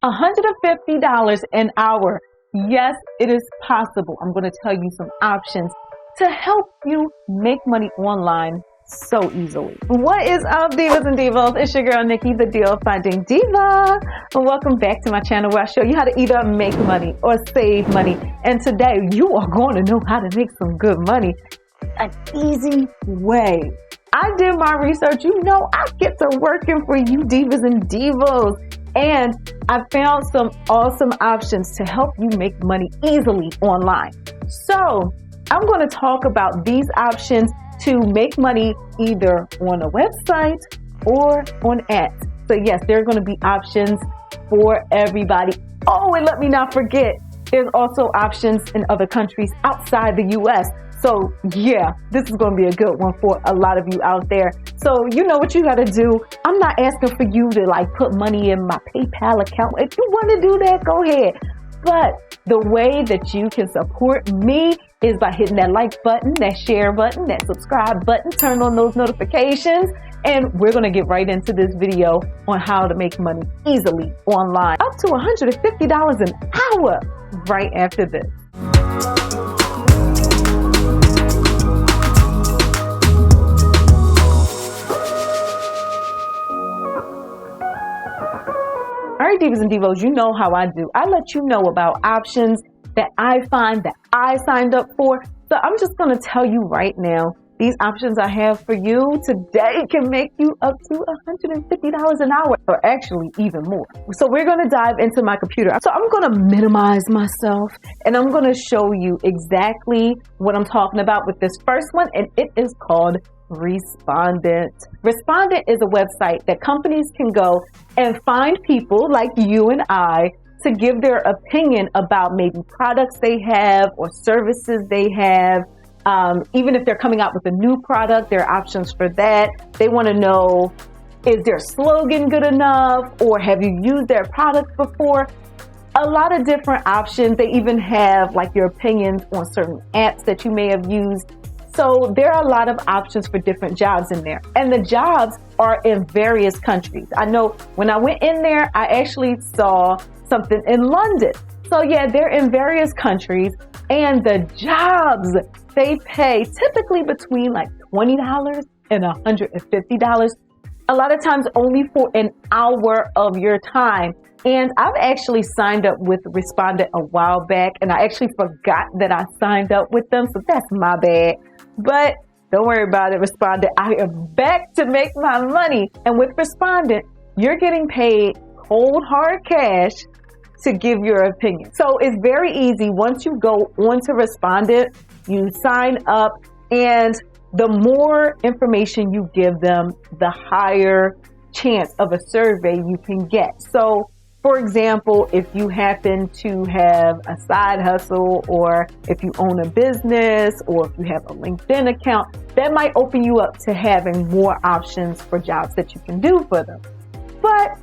$150 an hour. Yes, it is possible. I'm going to tell you some options to help you make money online so easily. What is up, divas and divos? It's your girl, Nikki, the Deal Finding Diva. And welcome back to my channel where I show you how to either make money or save money. And today you are going to know how to make some good money an easy way. I did my research. You know, I get to working for you divas and divos. And I found some awesome options to help you make money easily online. So I'm going to talk about these options to make money either on a website or on ads. So yes, there are going to be options for everybody. Oh, and let me not forget, there's also options in other countries outside the US. So yeah, this is going to be a good one for a lot of you out there. So you know what you got to do. I'm not asking for you to like put money in my PayPal account. If you want to do that, go ahead. But the way that you can support me is by hitting that like button, that share button, that subscribe button, turn on those notifications, and we're going to get right into this video on how to make money easily online. Up to $150 an hour right after this. All right, divas and divos, you know how I do. I let you know about options that I find that I signed up for. So I'm just going to tell you right now, these options I have for you today can make you up to $150 an hour, or actually even more. So we're going to dive into my computer. So I'm going to minimize myself and I'm going to show you exactly what I'm talking about with this first one, and it is called Respondent. Respondent is a website that companies can go and find people like you and I to give their opinion about maybe products they have or services they have. Even if they're coming out with a new product, there are options for that. They want to know, is their slogan good enough, or have you used their product before? A lot of different options. They even have like your opinions on certain apps that you may have used. So there are a lot of options for different jobs in there, and the jobs are in various countries. I know when I went in there, I actually saw something in London. So yeah, they're in various countries, and the jobs, they pay typically between like $20 and $150. A lot of times only for an hour of your time. And I've actually signed up with Respondent a while back, and I actually forgot that I signed up with them. So that's my bad. But don't worry about it, Respondent. I am back to make my money. And with Respondent, you're getting paid cold hard cash to give your opinion. So it's very easy. Once you go onto Respondent, you sign up, and the more information you give them, the higher chance of a survey you can get. So for example, if you happen to have a side hustle, or if you own a business, or if you have a LinkedIn account, that might open you up to having more options for jobs that you can do for them. But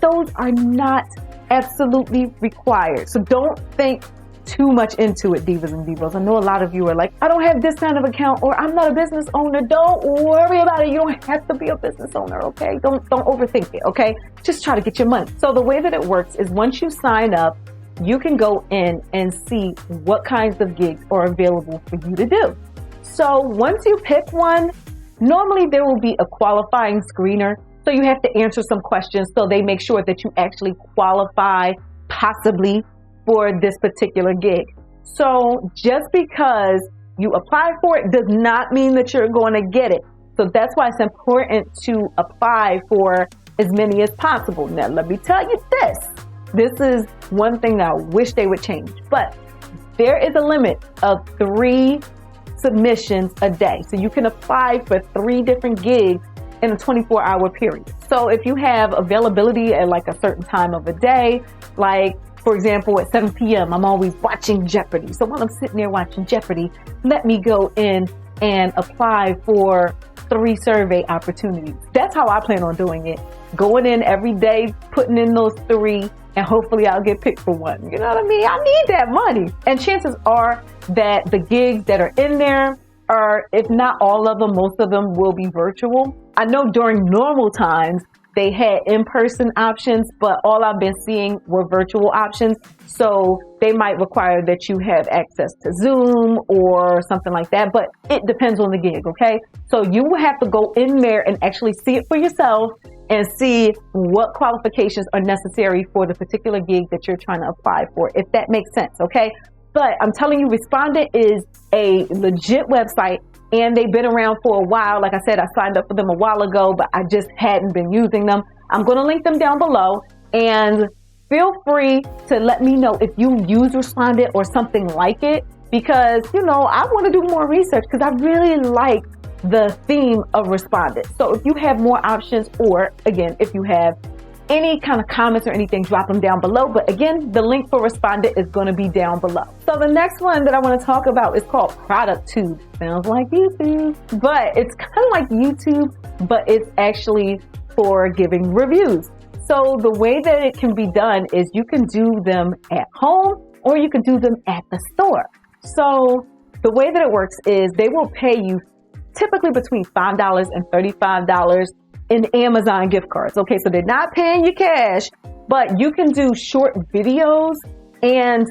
those are not absolutely required. So don't think too much into it, divas and divos. I know a lot of you are like, I don't have this kind of account, or I'm not a business owner. Don't worry about it. You don't have to be a business owner, okay? Don't overthink it, okay? Just try to get your money. So the way that it works is once you sign up, you can go in and see what kinds of gigs are available for you to do. So once you pick one, normally there will be a qualifying screener. So you have to answer some questions so they make sure that you actually qualify possibly for this particular gig. So just because you apply for it does not mean that you're going to get it. So that's why it's important to apply for as many as possible. Now, let me tell you this. This is one thing that I wish they would change, but there is a limit of 3 submissions a day. So you can apply for 3 different gigs in a 24-hour period. So if you have availability at like a certain time of a day, like for example, at 7 p.m., I'm always watching Jeopardy. So while I'm sitting there watching Jeopardy, let me go in and apply for 3 survey opportunities. That's how I plan on doing it. Going in every day, putting in those 3, and hopefully I'll get picked for one. You know what I mean? I need that money. And chances are that the gigs that are in there are, if not all of them, most of them will be virtual. I know during normal times, they had in-person options, but all I've been seeing were virtual options. So they might require that you have access to Zoom or something like that, but it depends on the gig, okay? So you will have to go in there and actually see it for yourself and see what qualifications are necessary for the particular gig that you're trying to apply for, if that makes sense, okay? But I'm telling you, Respondent is a legit website, and they've been around for a while. Like I said, I signed up for them a while ago, but I just hadn't been using them. I'm going to link them down below, and feel free to let me know if you use Respondent or something like it, because, you know, I want to do more research because I really like the theme of Respondent. So if you have more options, or again, if you have any kind of comments or anything, drop them down below. But again, the link for Respondent is going to be down below. So the next one that I want to talk about is called ProductTube. Sounds like YouTube, but it's kind of like YouTube, but it's actually for giving reviews. So the way that it can be done is you can do them at home or you can do them at the store. So the way that it works is they will pay you typically between $5 and $35 in Amazon gift cards. Okay, so they're not paying you cash, but you can do short videos and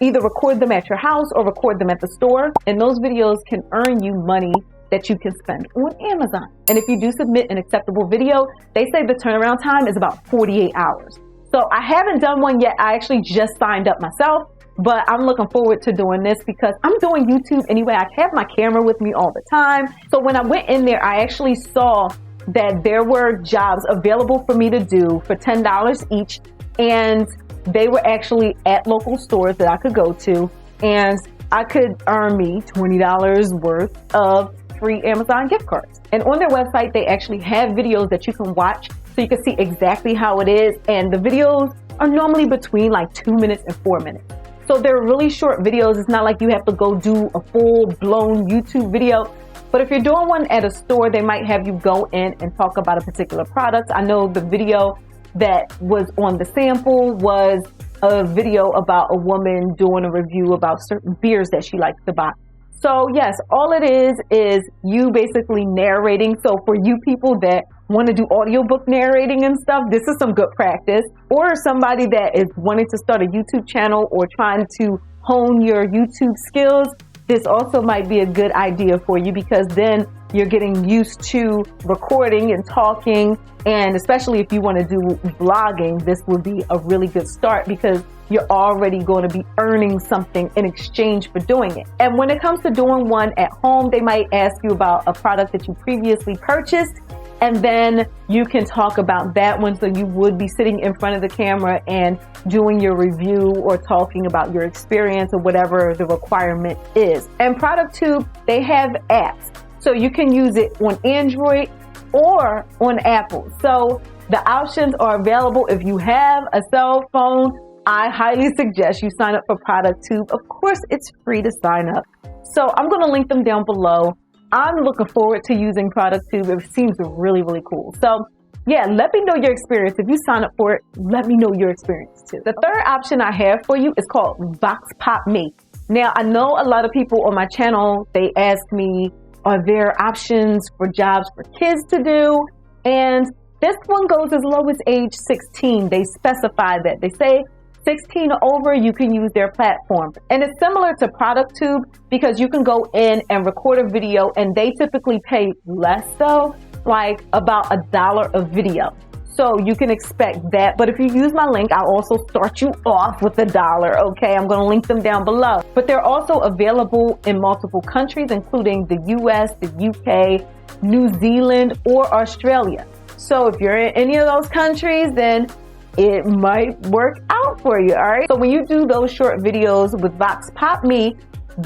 either record them at your house or record them at the store. And those videos can earn you money that you can spend on Amazon. And if you do submit an acceptable video, they say the turnaround time is about 48 hours. So I haven't done one yet. I actually just signed up myself, but I'm looking forward to doing this because I'm doing YouTube anyway. I have my camera with me all the time. So when I went in there, I actually saw that there were jobs available for me to do for $10 each. And they were actually at local stores that I could go to. And I could earn me $20 worth of free Amazon gift cards. And on their website, they actually have videos that you can watch so you can see exactly how it is. And the videos are normally between like 2 minutes and 4 minutes. So they're really short videos. It's not like you have to go do a full-blown YouTube video. But if you're doing one at a store, they might have you go in and talk about a particular product. I know the video that was on the sample was a video about a woman doing a review about certain beers that she likes to buy. So yes, all it is you basically narrating. So for you people that want to do audiobook narrating and stuff, this is some good practice. Or somebody that is wanting to start a YouTube channel or trying to hone your YouTube skills, this also might be a good idea for you, because then you're getting used to recording and talking. And especially if you want to do vlogging, this would be a really good start because you're already going to be earning something in exchange for doing it. And when it comes to doing one at home, they might ask you about a product that you previously purchased, and then you can talk about that one. So you would be sitting in front of the camera and doing your review or talking about your experience or whatever the requirement is. And ProductTube, they have apps. So you can use it on Android or on Apple. So the options are available. If you have a cell phone, I highly suggest you sign up for ProductTube. Of course, it's free to sign up. So I'm going to link them down below. I'm looking forward to using ProductTube. It seems really, really cool. So yeah, let me know your experience. If you sign up for it, let me know your experience too. The third option I have for you is called VoxPopMe. Now, I know a lot of people on my channel, they ask me, are there options for jobs for kids to do? And this one goes as low as age 16. They specify that. They say 16 or over, you can use their platform. And it's similar to ProductTube because you can go in and record a video, and they typically pay less though, like about $1 a video. So you can expect that. But if you use my link, I'll also start you off with $1, okay? I'm going to link them down below. But they're also available in multiple countries, including the US, the UK, New Zealand, or Australia. So if you're in any of those countries, then it might work out for you, all right? So when you do those short videos with VoxPopMe,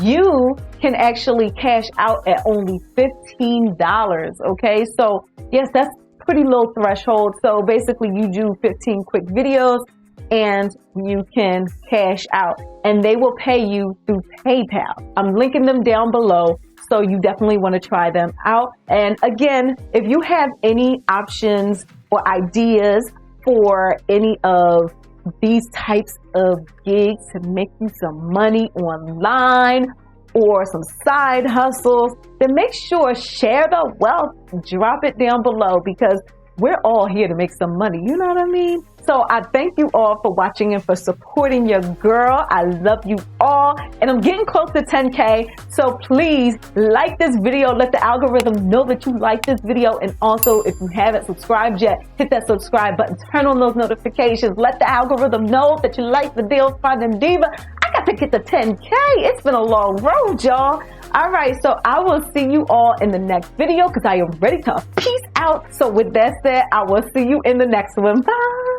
you can actually cash out at only $15, okay? So yes, that's pretty low threshold. So basically you do 15 quick videos and you can cash out, and they will pay you through PayPal. I'm linking them down below, so you definitely want to try them out. And again, if you have any options or ideas for any of these types of gigs to make you some money online or some side hustles, then make sure share the wealth, drop it down below, because we're all here to make some money. You know what I mean? So I thank you all for watching and for supporting your girl. I love you all. And I'm getting close to 10K. So please like this video. Let the algorithm know that you like this video. And also, if you haven't subscribed yet, hit that subscribe button. Turn on those notifications. Let the algorithm know that you like the Deals Finding Diva. I got to get to 10K. It's been a long road, y'all. All right, so I will see you all in the next video because I am ready to peace out. So with that said, I will see you in the next one. Bye.